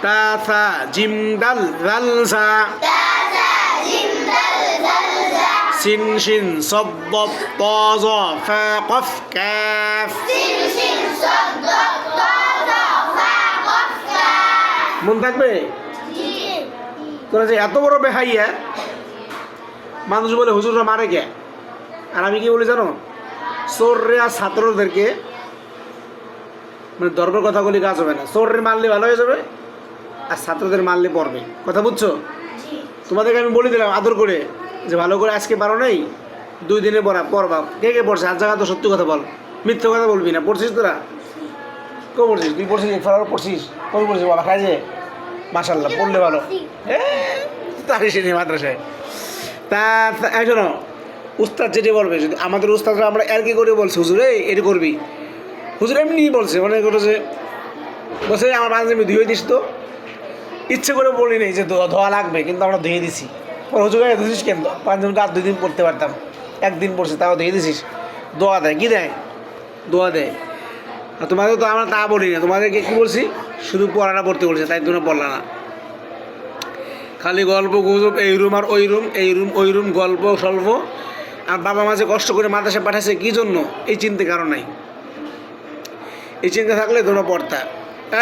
তা সা জিম দাল জাল সা সিন শিন সদ দদ ত জ ফা কফ কাফ মন থাকবে তোরা যে এত বড় বেহাইয়া মানুষ বলে হুজুররা মারে কে আর আমি কি বলি জানো চোররে আর ছাত্রদেরকে মানে দরবার কথা বলি কাজ হবে না চোররে মারলে ভালো হয়ে যাবে আর ছাত্রদের মারলে পড়বে কথা বুঝছো তোমাদেরকে আমি বলে দিলাম আদর করে যে ভালো করে আজকে পারো নেই 2 দিনে পড়বা কে কে পড়ছে আর জায়গা তো সত্যি কথা বল মিথ্যে কথা বলবি না পড়ছিস তোরা কেউ পড়ছিস তুই পড়ছিস ফেরারও পড়ছিস কবি পড়ছিস বাবা খাই যে মাশাল্লাহ পড়লে ভালো তারই সে মাদ্রাসায় তা শোনো উস্তাদ যেটি বলবে যদি আমাদের উস্তাদরা আমরা আর কি করে বলছি হুজুর এটি করবি হুজুর এমনি বলছে মনে করেছে বলছে আমার পাঞ্জাবি ধুয়ে দিস তো ইচ্ছে করে বলি নেই যে ধোয়া লাগবে কিন্তু আমরা ধুয়ে দিছি পরে হুজুর ধুছিস কেন পাঞ্জাবিটা আর 2 দিন পড়তে পারতাম 1 দিন পড়ছে তাও ধুয়ে দিছিস দোয়া দেয় কী দেয় দোয়া দেয় আর তোমাদের তো আমরা তা বলি না তোমাদেরকে কী বলছি শুধু পড়াটা পড়তে বলছে তাই তোমরা পড়লা না খালি গল্প গুজব এই রুম আর ওই রুম এই রুম ওই রুম গল্প স্বল্প আর বাবা মাঝে কষ্ট করে মাদ্রাসা পাঠাচ্ছে কী জন্য এই চিন্তা কারণ নাই এই চিন্তা থাকলে তোমরা পড়তা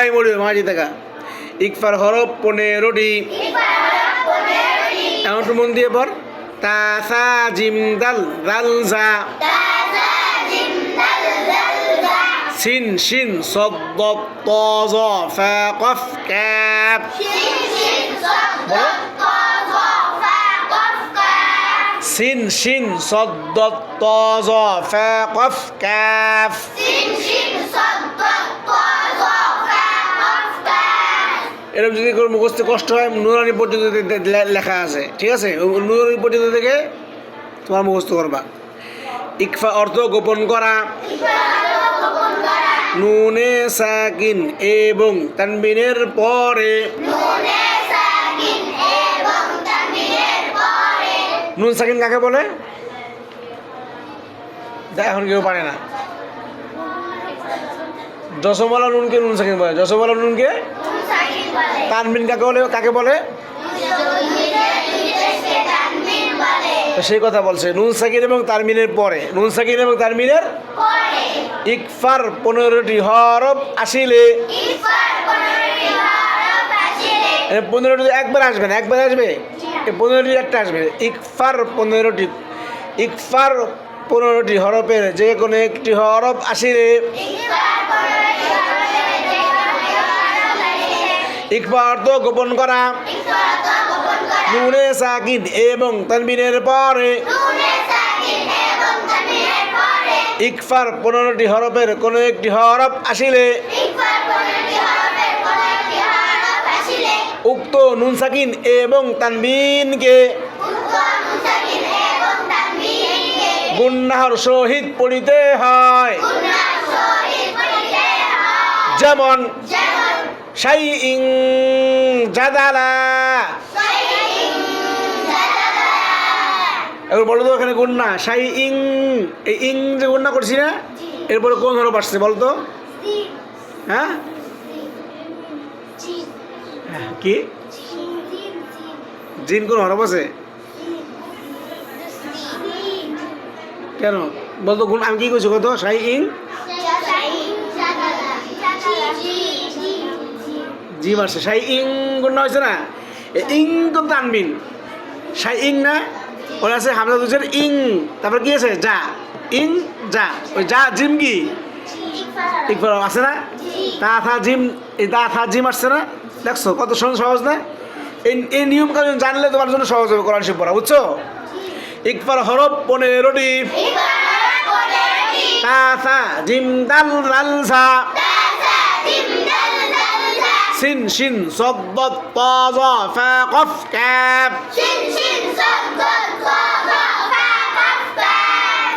এই মরি মাঝি থাকা ইকফার হরফ 15টি এমন একটু মন দিয়ে পড় তা সা জিম দাল জাল জা সিন শিন সদ দদ ত জ ফা কফ কাফ সিন শিন সদ দদ ত জ ফা কফ কাফ এরকম যদি কোনো মুখস্থ কষ্ট হয় নুরানি পর্যন্ত লেখা আছে ঠিক আছে নুরানি পর্যন্ত থেকে তোমার মুখস্থ করবা ইকফা অর্থ গোপন করা নুনে সাকিন এবং তানবিনের পরে নুন সাকিন কাকে বলে এখন কেউ পারে না যশোমালা নুনকে নুন সাকিন বলে যশোমালা নুনকে তানবিন কাকে বলে সেই কথা বলছে নুন সাকিন এবং তানবিনের পরে নুন সাকিন এবং তানবিনের ইকফার 15টি হরফ আসিলে 15টি একবার আসবে না একবার আসবে 15টি একটা আসবে ইকফার 15টি হরফের যে কোনো একটি হরফ আসিলে ইকফা অর্থ গোপন করা নুনে সাকিন এবং তানবিনের পরে ইকফার 15টি হরফের কোনো একটি হরফ আসিলে উক্ত নুন সাকিন এবং তানবিনকে গুন্নাহর সহিত পড়িতে হয় যেমন শাইইন জাদালা এবার বলো তো এখানে গুন্না শাইইন এই ইং যে গুন্না করছি না এরপরে কোন হরফ আসছে বলো তো হ্যাঁ কি জিন কোন হরফ আছে কেন বলতো গুণ আমি কি কইছি কত শাইইন জিম আসছে শাইইন গুন্না হয়েছে না ইং তো তানবিন শাইইন না ওরা আছে হামজা দুজের ইং তারপর কি আছে যা ইং যা ওই যা জিম কি ইকফার আছে না তা থা জিম এই দা থা জিম আসছে না দেখছো কত সহজ না এই নিয়ম কানুন জানলে তোমার জন্য সহজ হবে কোরআন শরীফ পড়া বুঝছো ইকফার হরফ 15টি তা থা জিম দাল লাল সা সিন শিন সদ দদ ত জ ফা কফ কাফ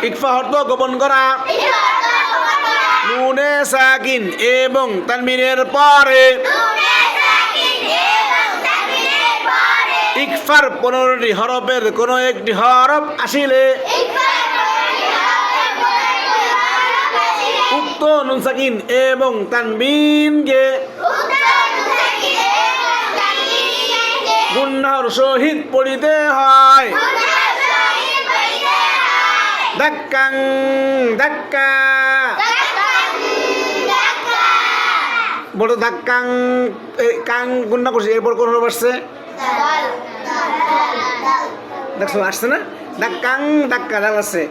ইকফা অর্থ গোপন করা নুনে সাকিন এবং তানবিনের পরে ইকফার 15টি হরফের কোন একটি হরফ আসিলে উক্ত নুন সাকিন এবং তানবিনকে সহিত পড়িতে হয় ধাক্কাং ধাক্কা বড় ধাক্কাং কাং গুন্না করছে এরপর কোন হরফ আসছে দেখছো আসছে না ধাক্কাং ধাক্কা ডাল আছে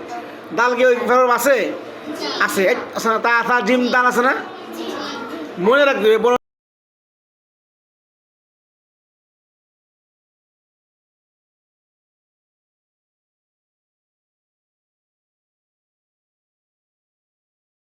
ডাল কি ওই হরফ আছে আছে তা জিম দাল আছে না মনে রাখবে